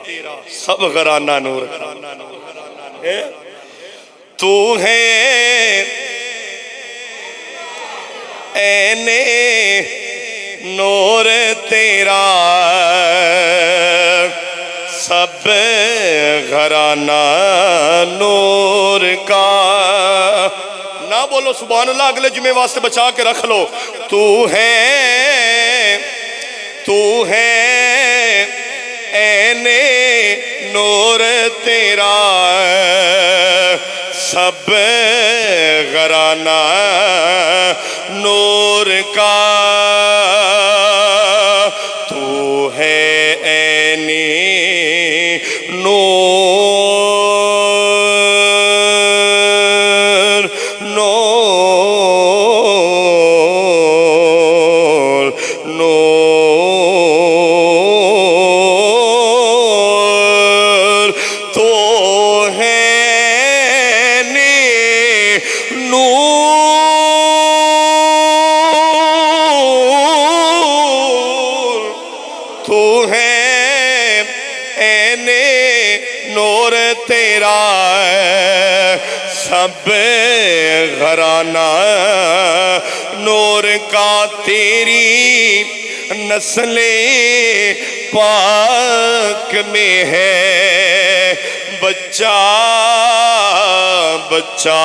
سب گھرانہ نور کا تو ہے عین نور تیرا سب گھرانہ نور کا نہ بولو سبحان اللہ اگلے جمعے واسطے بچا کے رکھ لو تو ہے عین نور تیرا سب گھرانہ نور کا تو ہے عین نور نور نور تو ہے نور تو ہے عین نور تیرا سب گھرانہ نور کا تیری نسل پاک میں ہے بچہ بچہ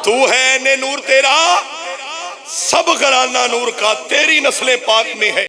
تو ہے عین نور تیرا سب گھرانہ نور کا تیری نسل پاک میں ہے